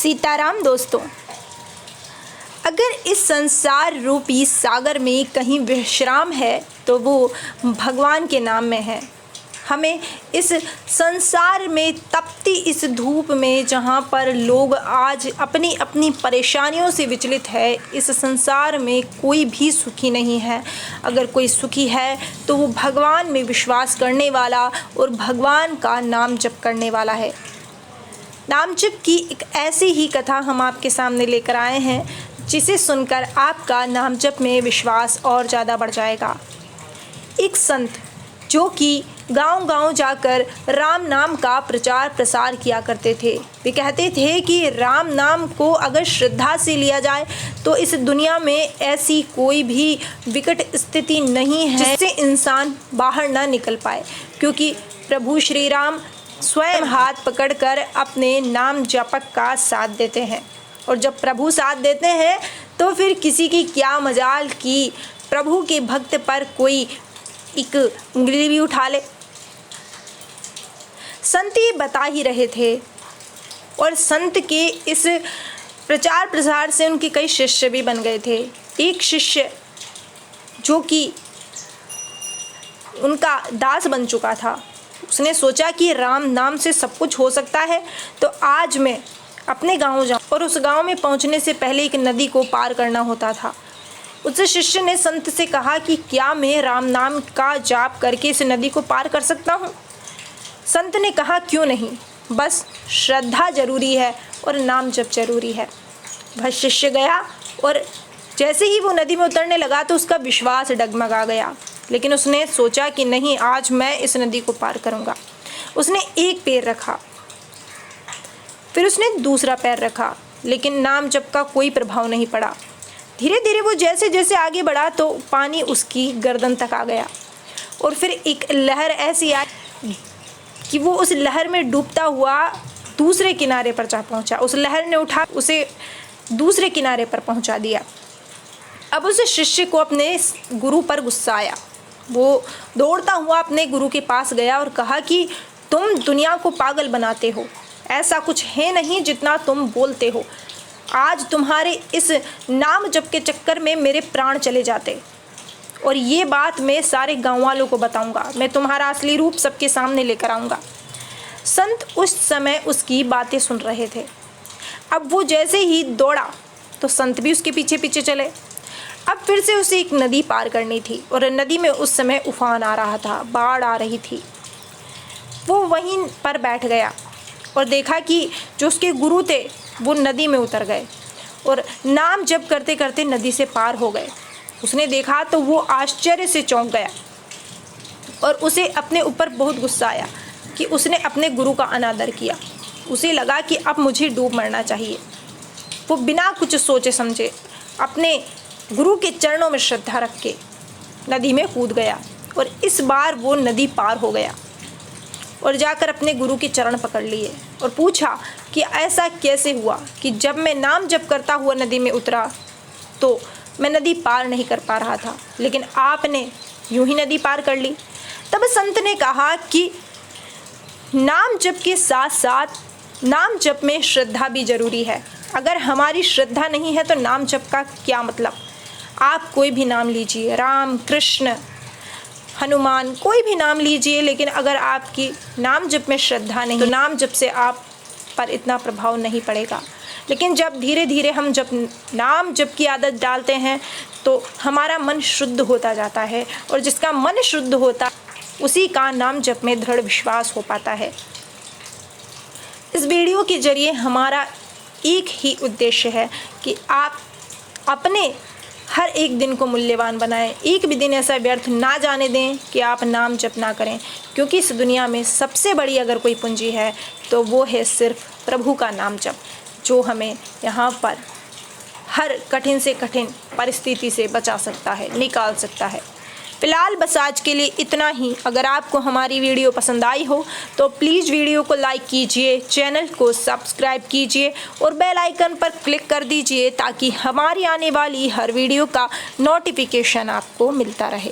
सीताराम दोस्तों, अगर इस संसार रूपी सागर में कहीं विश्राम है तो वो भगवान के नाम में है। हमें इस संसार में तपती इस धूप में, जहाँ पर लोग आज अपनी अपनी परेशानियों से विचलित है, इस संसार में कोई भी सुखी नहीं है। अगर कोई सुखी है तो वो भगवान में विश्वास करने वाला और भगवान का नाम जप करने वाला है। नाम जप की एक ऐसी ही कथा हम आपके सामने लेकर आए हैं, जिसे सुनकर आपका नाम जप में विश्वास और ज़्यादा बढ़ जाएगा। एक संत जो कि गांव-गांव जाकर राम नाम का प्रचार प्रसार किया करते थे। वे कहते थे कि राम नाम को अगर श्रद्धा से लिया जाए तो इस दुनिया में ऐसी कोई भी विकट स्थिति नहीं है जिससे इंसान बाहर ना निकल पाए, क्योंकि प्रभु श्री राम स्वयं हाथ पकड़कर अपने नाम जपक का साथ देते हैं। और जब प्रभु साथ देते हैं तो फिर किसी की क्या मजाल कि प्रभु के भक्त पर कोई एक उंगली भी उठा ले। संत ये बता ही रहे थे, और संत के इस प्रचार प्रसार से उनके कई शिष्य भी बन गए थे। एक शिष्य जो कि उनका दास बन चुका था, उसने सोचा कि राम नाम से सब कुछ हो सकता है, तो आज मैं अपने गांव जाऊं। और उस गांव में पहुंचने से पहले एक नदी को पार करना होता था। उस शिष्य ने संत से कहा कि क्या मैं राम नाम का जाप करके इस नदी को पार कर सकता हूं? संत ने कहा क्यों नहीं, बस श्रद्धा जरूरी है और नाम जप जरूरी है। वह शिष्य गया और जैसे ही वो नदी में उतरने लगा तो उसका विश्वास डगमगा गया, लेकिन उसने सोचा कि नहीं, आज मैं इस नदी को पार करूंगा। उसने एक पैर रखा, फिर उसने दूसरा पैर रखा, लेकिन नाम जप का कोई प्रभाव नहीं पड़ा। धीरे धीरे वो जैसे जैसे आगे बढ़ा तो पानी उसकी गर्दन तक आ गया, और फिर एक लहर ऐसी आई कि वो उस लहर में डूबता हुआ दूसरे किनारे पर जा पहुंचा। उस लहर ने उठा उसे दूसरे किनारे पर पहुंचा दिया। अब उस शिष्य को अपने गुरु पर गुस्सा आया। वो दौड़ता हुआ अपने गुरु के पास गया और कहा कि तुम दुनिया को पागल बनाते हो, ऐसा कुछ है नहीं जितना तुम बोलते हो। आज तुम्हारे इस नाम जप के चक्कर में मेरे प्राण चले जाते, और ये बात मैं सारे गाँव वालों को बताऊंगा। मैं तुम्हारा असली रूप सबके सामने लेकर आऊँगा। संत उस समय उसकी बातें सुन रहे थे। अब वो जैसे ही दौड़ा तो संत भी उसके पीछे पीछे चले। अब फिर से उसे एक नदी पार करनी थी, और नदी में उस समय उफान आ रहा था, बाढ़ आ रही थी। वो वहीं पर बैठ गया और देखा कि जो उसके गुरु थे वो नदी में उतर गए और नाम जप करते करते नदी से पार हो गए। उसने देखा तो वो आश्चर्य से चौंक गया, और उसे अपने ऊपर बहुत गुस्सा आया कि उसने अपने गुरु का अनादर किया। उसे लगा कि अब मुझे डूब मरना चाहिए। वो बिना कुछ सोचे समझे अपने गुरु के चरणों में श्रद्धा रख के नदी में कूद गया, और इस बार वो नदी पार हो गया और जाकर अपने गुरु के चरण पकड़ लिए और पूछा कि ऐसा कैसे हुआ कि जब मैं नाम जप करता हुआ नदी में उतरा तो मैं नदी पार नहीं कर पा रहा था, लेकिन आपने यूं ही नदी पार कर ली। तब संत ने कहा कि नाम जप के साथ साथ नाम जप में श्रद्धा भी जरूरी है। अगर हमारी श्रद्धा नहीं है तो नाम जप का क्या मतलब। आप कोई भी नाम लीजिए, राम, कृष्ण, हनुमान, कोई भी नाम लीजिए, लेकिन अगर आपकी नाम जप में श्रद्धा नहीं तो नाम जप से आप पर इतना प्रभाव नहीं पड़ेगा। लेकिन जब धीरे धीरे हम जब नाम जप की आदत डालते हैं तो हमारा मन शुद्ध होता जाता है, और जिसका मन शुद्ध होता उसी का नाम जप में दृढ़ विश्वास हो पाता है। इस वीडियो के जरिए हमारा एक ही उद्देश्य है कि आप अपने हर एक दिन को मूल्यवान बनाएं। एक भी दिन ऐसा व्यर्थ ना जाने दें कि आप नाम जप ना करें, क्योंकि इस दुनिया में सबसे बड़ी अगर कोई पूंजी है तो वो है सिर्फ प्रभु का नाम जप, जो हमें यहाँ पर हर कठिन से कठिन परिस्थिति से बचा सकता है, निकाल सकता है। फ़िलहाल बस आज के लिए इतना ही। अगर आपको हमारी वीडियो पसंद आई हो तो प्लीज़ वीडियो को लाइक कीजिए, चैनल को सब्सक्राइब कीजिए और बेल आइकन पर क्लिक कर दीजिए, ताकि हमारी आने वाली हर वीडियो का नोटिफिकेशन आपको मिलता रहे।